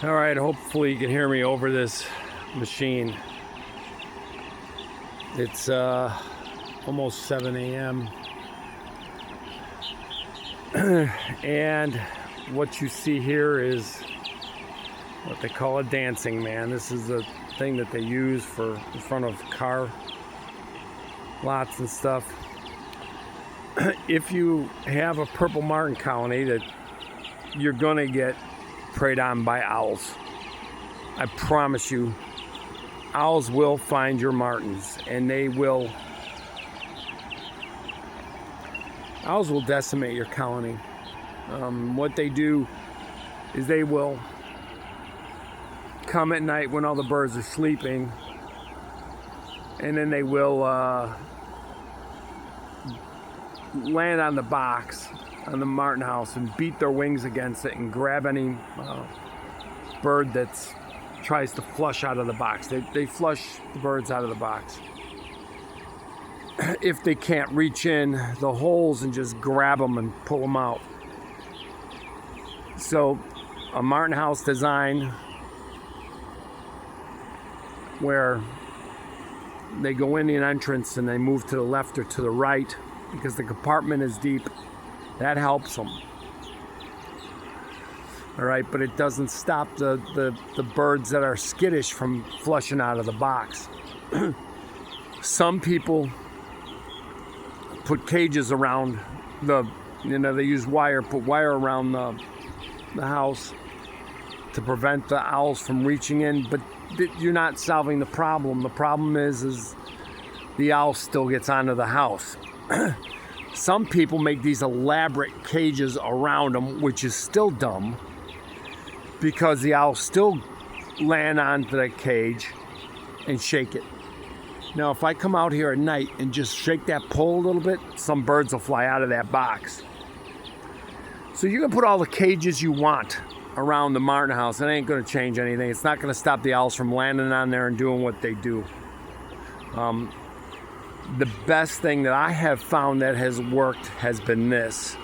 All right, hopefully you can hear me over this machine. It's almost 7 a.m. and what you see here is what they call a dancing man. This is a thing that they use for in front of car lots and stuff. If you have a purple martin colony, that you're gonna get preyed on by owls. I promise you, owls will find your martins, and owls will decimate your colony. What they do is they will come at night when all the birds are sleeping, and then they will land on the box, on the martin house, and beat their wings against it and grab any bird that tries to flush out of the box. They flush the birds out of the box. If they can't reach in the holes and just grab them and pull them out. So a martin house design where they go in the entrance and they move to the left or to the right because the compartment is deep, that helps them. All right, but it doesn't stop the birds that are skittish from flushing out of the box. Some people put cages around they use wire, put wire around the house to prevent the owls from reaching in, but you're not solving the problem. The problem is the owl still gets onto the house. Some people make these elaborate cages around them, which is still dumb, because the owls still land onto that cage and shake it. Now, if I come out here at night and just shake that pole a little bit, some birds will fly out of that box. So you can put all the cages you want around the martin house. It ain't going to change anything. It's not going to stop the owls from landing on there and doing what they do. The best thing that I have found that has worked has been this.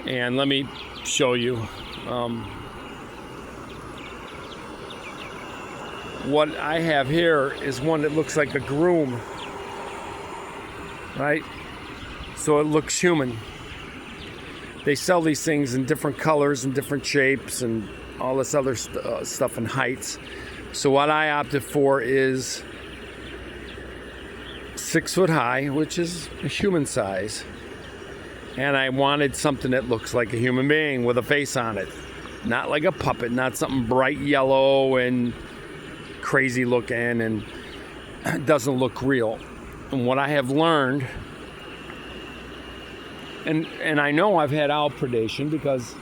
And let me show you. What I have here is one that looks like a groom, right? So it looks human. They sell these things in different colors and different shapes and all this other stuff and heights. So what I opted for is 6 foot high, which is a human size. And I wanted something that looks like a human being with a face on it. Not like a puppet, not something bright yellow and crazy looking and doesn't look real. And what I have learned, and I know I've had owl predation, because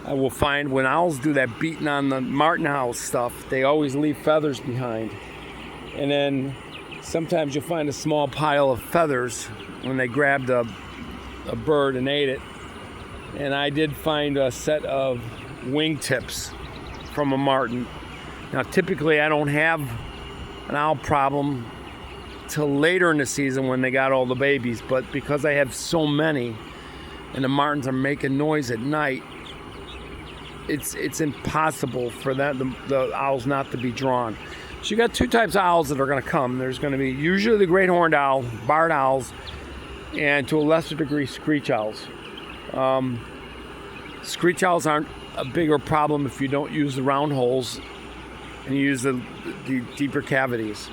I will find when owls do that beating on the martin house stuff, they always leave feathers behind. And then sometimes you'll find a small pile of feathers when they grabbed a bird and ate it. And I did find a set of wingtips from a martin. Now, typically I don't have an owl problem till later in the season when they got all the babies, but because I have so many and the martins are making noise at night, it's impossible for the owls not to be drawn. So you got two types of owls that are going to come. There's going to be usually the great horned owl, barred owls, and to a lesser degree screech owls. Screech owls aren't a bigger problem if you don't use the round holes and you use the deeper cavities.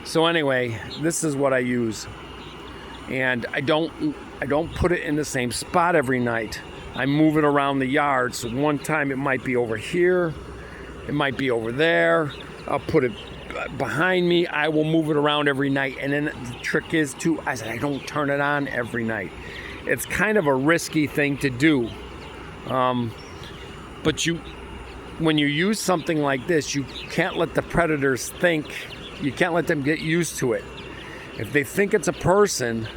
So anyway, this is what I use, and I don't put it in the same spot every night. I move it around the yard. So one time it might be over here, it might be over there. I'll put it behind me. I will move it around every night. And then the trick is too, I don't turn it on every night. It's kind of a risky thing to do, but when you use something like this, you can't let the predators think. You can't let them get used to it. If they think it's a person,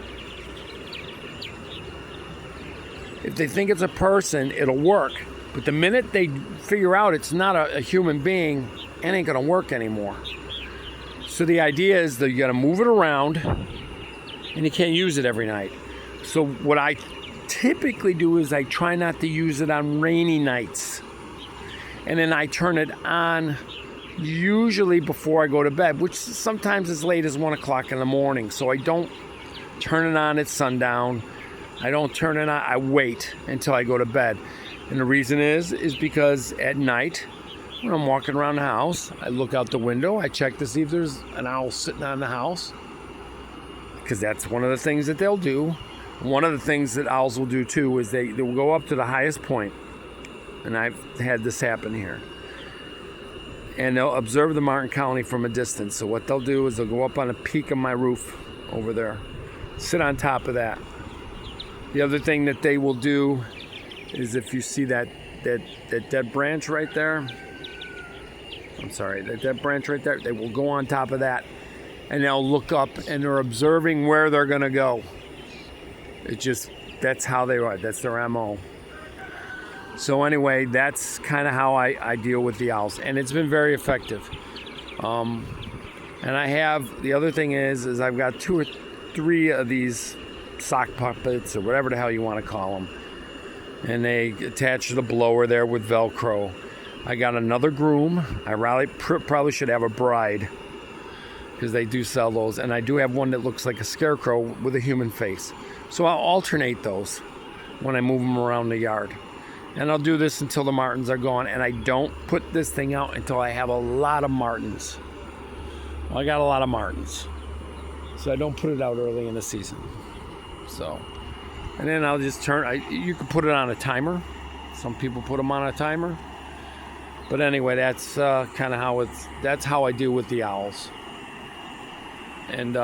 it'll work. But the minute they figure out it's not a human being, it ain't gonna work anymore. So the idea is that you gotta move it around, and you can't use it every night. So what I typically do is I try not to use it on rainy nights. and then I turn it on usually before I go to bed, which sometimes is late as 1 o'clock in the morning. So I don't turn it on at sundown. I don't turn it on. I wait until I go to bed. And the reason is because at night, when I'm walking around the house, I look out the window, I check to see if there's an owl sitting on the house, because that's one of the things that they'll do. One of the things that owls will do too is they will go up to the highest point, and I've had this happen here, and they'll observe the martin colony from a distance. So what they'll do is they'll go up on a peak of my roof over there, sit on top of that. The other thing that they will do is, if you see that dead branch right there, that dead branch right there, they will go on top of that, and they'll look up, and they're observing where they're going to go. That's how they are. That's their MO. So anyway, that's kind of how I deal with the owls, and it's been very effective. And the other thing is I've got 2 or 3 of these sock puppets, or whatever the hell you want to call them, and they attach to the blower there with Velcro. I got another groom. I probably should have a bride, because they do sell those. And I do have one that looks like a scarecrow with a human face. So I'll alternate those when I move them around the yard. And I'll do this until the martins are gone. And I don't put this thing out until I have a lot of martins. Well, I got a lot of martins, so I don't put it out early in the season. So, and then I'll just you can put it on a timer. Some people put them on a timer. But anyway, that's kind of that's how I deal with the owls. And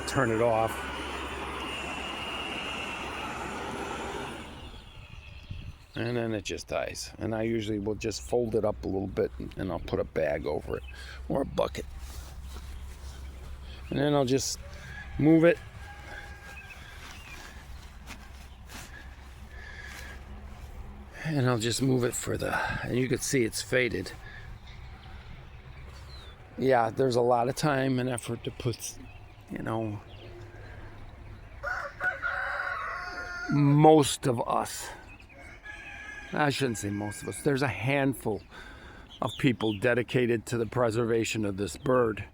turn it off. And then it just dies. And I usually will just fold it up a little bit, and I'll put a bag over it, or a bucket. And then I'll just move it. And I'll just move it and you can see it's faded. Yeah, there's a lot of time and effort to put, most of us, I shouldn't say most of us, there's a handful of people dedicated to the preservation of this bird.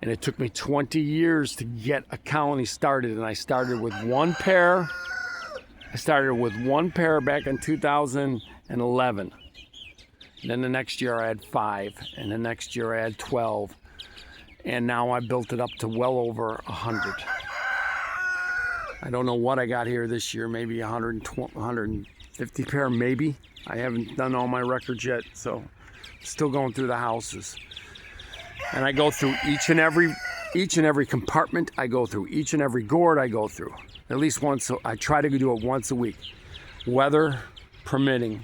And it took me 20 years to get a colony started, and I started with one pair. Back in 2011. And then the next year I had 5, and the next year I had 12. And now I built it up to well over 100. I don't know what I got here this year, maybe 150 pair, maybe. I haven't done all my records yet, so still going through the houses. And I go through each and every compartment. I go through each and every gourd I go through. At least once. So I try to do it once a week, weather permitting.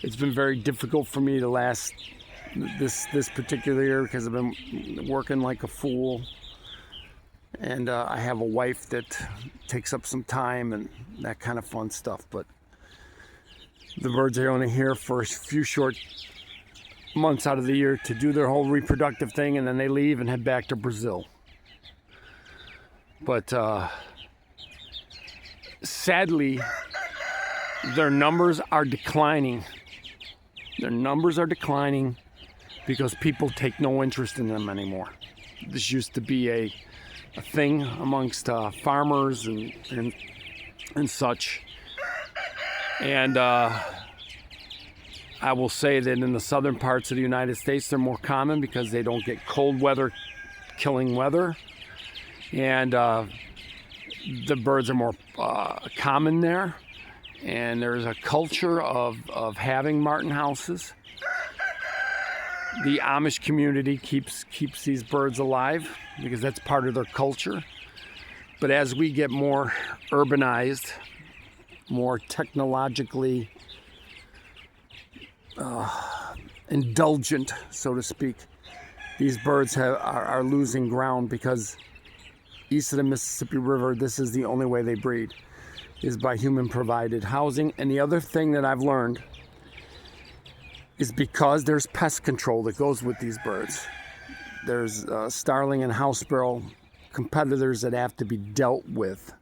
It's been very difficult for me to last this particular year, because I've been working like a fool, and I have a wife that takes up some time and that kind of fun stuff. But the birds are only here for a few short months out of the year to do their whole reproductive thing, and then they leave and head back to Brazil. But sadly, their numbers are declining. Because people take no interest in them anymore. This used to be a thing amongst farmers and such. And I will say that in the southern parts of the United States, they're more common because they don't get cold weather killing weather. And the birds are more common there. And there's a culture of having martin houses. The Amish community keeps these birds alive because that's part of their culture. But as we get more urbanized, more technologically indulgent, so to speak, these birds are losing ground, because east of the Mississippi River, this is the only way they breed, is by human provided housing. And the other thing that I've learned is because there's pest control that goes with these birds. There's starling and house sparrow competitors that have to be dealt with.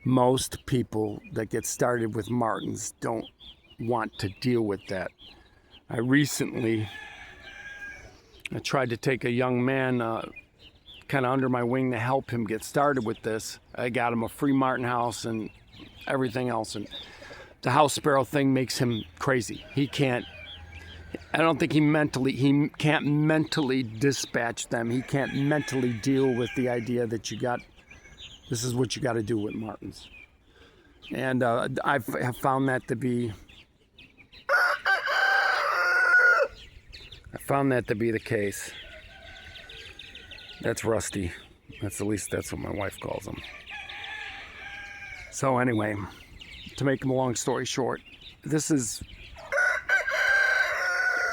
Most people that get started with martins don't want to deal with that. I tried to take a young man kind of under my wing to help him get started with this. I got him a free Martin house and everything else, and the house sparrow thing makes him crazy. I don't think he can't mentally dispatch them. He can't mentally deal with the idea that this is what you got to do with martins. And I have found that to be the case. That's Rusty. At least that's what my wife calls him. So anyway, to make a long story short, this is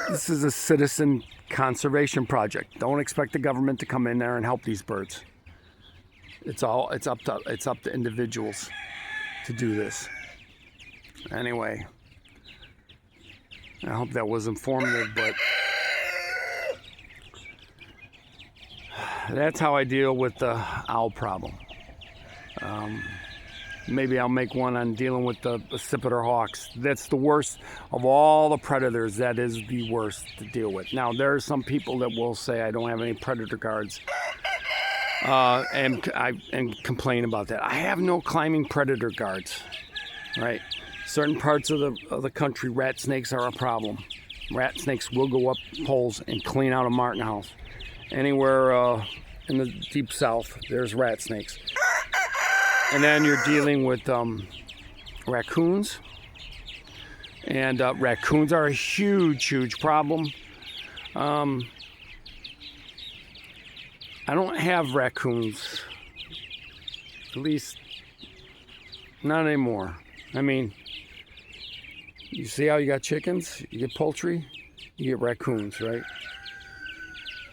a citizen conservation project. Don't expect the government to come in there and help these birds. It's up to individuals to do this. Anyway, I hope that was informative, but that's how I deal with the owl problem. Maybe I'll make one on dealing with the accipiter hawks. That's the worst of all the predators. That is the worst to deal with. Now, there are some people that will say I don't have any predator guards and complain about that. I have no climbing predator guards, right? Certain parts of the country, rat snakes are a problem. Rat snakes will go up poles and clean out a martin house. Anywhere in the deep south, there's rat snakes. And then you're dealing with raccoons. And raccoons are a huge problem. I don't have raccoons. At least, not anymore. I mean, you see how you got chickens? You get poultry, you get raccoons, right?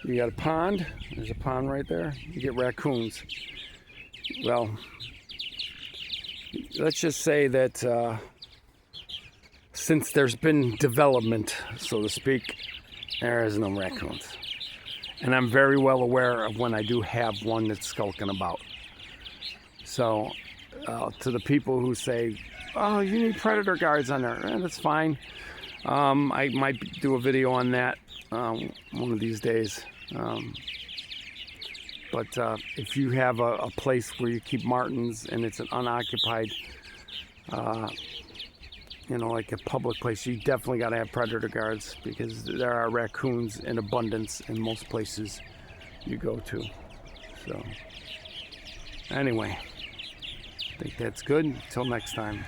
You got a pond, there's a pond right there, you get raccoons. Well, let's just say that since there's been development, so to speak, there is no raccoons. And I'm very well aware of when I do have one that's skulking about. So, to the people who say, oh, you need predator guards on there, that's fine. I might do a video on that one of these days. But if you have a place where you keep martins and it's an unoccupied, like a public place, you definitely got to have predator guards, because there are raccoons in abundance in most places you go to. So, anyway, I think that's good. Until next time.